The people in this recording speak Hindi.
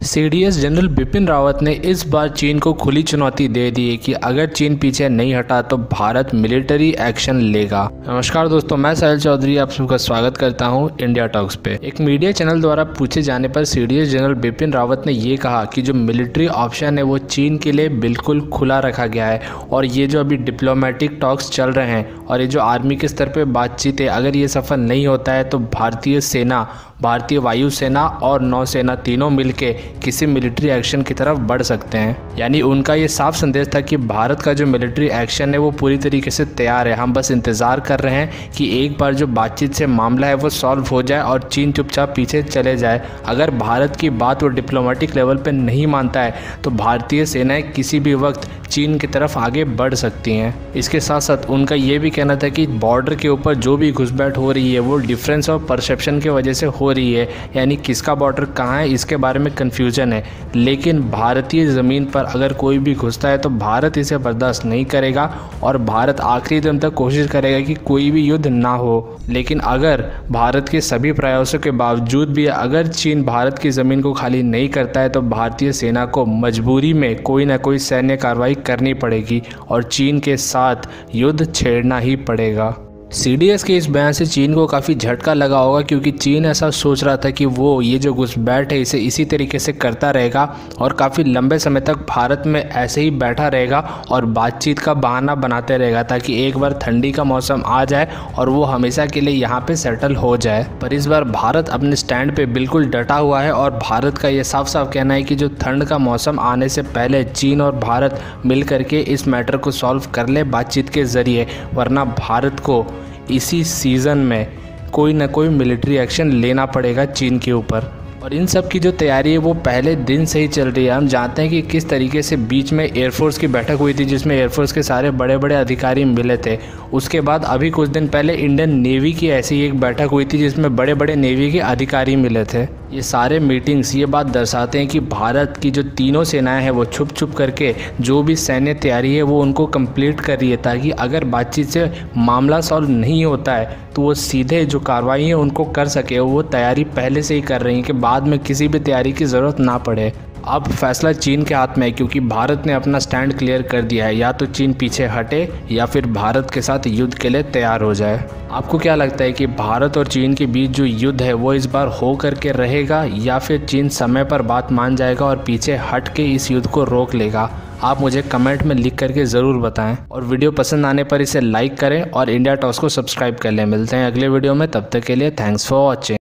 सीडीएस जनरल बिपिन रावत ने इस बार चीन को खुली चुनौती दे दी है कि अगर चीन पीछे नहीं हटा तो भारत मिलिट्री एक्शन लेगा। नमस्कार दोस्तों, मैं साहिल चौधरी आप सबका स्वागत करता हूं इंडिया टॉक्स पे। एक मीडिया चैनल द्वारा पूछे जाने पर सीडीएस जनरल बिपिन रावत ने ये कहा कि जो मिलिट्री ऑप्शन है वो चीन के लिए बिल्कुल खुला रखा गया है और ये जो अभी डिप्लोमेटिक टॉक्स चल रहे हैं और ये जो आर्मी के स्तर पर बातचीत है, अगर ये सफल नहीं होता है तो भारतीय सेना, भारतीय वायुसेना और नौसेना तीनों मिलके किसी मिलिट्री एक्शन की तरफ बढ़ सकते हैं। यानी उनका ये साफ संदेश था कि भारत का जो मिलिट्री एक्शन है वो पूरी तरीके से तैयार है। हम बस इंतज़ार कर रहे हैं कि एक बार जो बातचीत से मामला है वो सॉल्व हो जाए और चीन चुपचाप पीछे चले जाए। अगर भारत की बात वो डिप्लोमेटिक लेवल पे नहीं मानता है तो भारतीय सेनाएं किसी भी वक्त चीन की तरफ आगे बढ़ सकती हैं। इसके साथ साथ उनका ये भी कहना था कि बॉर्डर के ऊपर जो भी घुसपैठ हो रही है वो डिफरेंस ऑफ परसेप्शन की वजह से हो रही है, यानी किसका बॉर्डर कहाँ है इसके बारे में कन्फ्यूजन है। लेकिन भारतीय ज़मीन पर अगर कोई भी घुसता है तो भारत इसे बर्दाश्त नहीं करेगा और भारत आखिरी दम तक कोशिश करेगा कि कोई भी युद्ध ना हो। लेकिन अगर भारत के सभी प्रयासों के बावजूद भी अगर चीन भारत की ज़मीन को खाली नहीं करता है तो भारतीय सेना को मजबूरी में कोई ना कोई सैन्य कार्रवाई करनी पड़ेगी और चीन के साथ युद्ध छेड़ना ही पड़ेगा। सीडीएस के इस बयान से चीन को काफ़ी झटका लगा होगा, क्योंकि चीन ऐसा सोच रहा था कि वो ये जो घुसपैठ है इसे इसी तरीके से करता रहेगा और काफ़ी लंबे समय तक भारत में ऐसे ही बैठा रहेगा और बातचीत का बहाना बनाते रहेगा ताकि एक बार ठंडी का मौसम आ जाए और वो हमेशा के लिए यहाँ पे सेटल हो जाए। पर इस बार भारत अपने स्टैंड पे बिल्कुल डटा हुआ है और भारत का ये साफ साफ कहना है कि जो ठंड का मौसम आने से पहले चीन और भारत मिल करके इस मैटर को सॉल्व कर ले बातचीत के ज़रिए, वरना भारत को इसी सीज़न में कोई ना कोई मिलिट्री एक्शन लेना पड़ेगा चीन के ऊपर। और इन सब की जो तैयारी है वो पहले दिन से ही चल रही है। हम जानते हैं कि किस तरीके से बीच में एयरफोर्स की बैठक हुई थी जिसमें एयरफोर्स के सारे बड़े बड़े अधिकारी मिले थे। उसके बाद अभी कुछ दिन पहले इंडियन नेवी की ऐसी एक बैठक हुई थी जिसमें बड़े बड़े नेवी के अधिकारी मिले थे। ये सारे मीटिंग्स ये बात दर्शाते हैं कि भारत की जो तीनों सेनाएं हैं वो छुप छुप करके जो भी सैन्य तैयारी है वो उनको कंप्लीट कर रही है, ताकि अगर बातचीत से मामला सॉल्व नहीं होता है तो वो सीधे जो कार्रवाई है उनको कर सके। वो तैयारी पहले से ही कर रही है कि बाद में किसी भी तैयारी की ज़रूरत ना पड़े। अब फैसला चीन के हाथ में है, क्योंकि भारत ने अपना स्टैंड क्लियर कर दिया है। या तो चीन पीछे हटे या फिर भारत के साथ युद्ध के लिए तैयार हो जाए। आपको क्या लगता है कि भारत और चीन के बीच जो युद्ध है वो इस बार हो करके रहेगा या फिर चीन समय पर बात मान जाएगा और पीछे हट के इस युद्ध को रोक लेगा? आप मुझे कमेंट में लिख करके ज़रूर बताएं और वीडियो पसंद आने पर इसे लाइक करें और इंडिया टॉक्स को सब्सक्राइब कर लें। मिलते हैं अगले वीडियो में, तब तक के लिए थैंक्स फॉर वॉचिंग।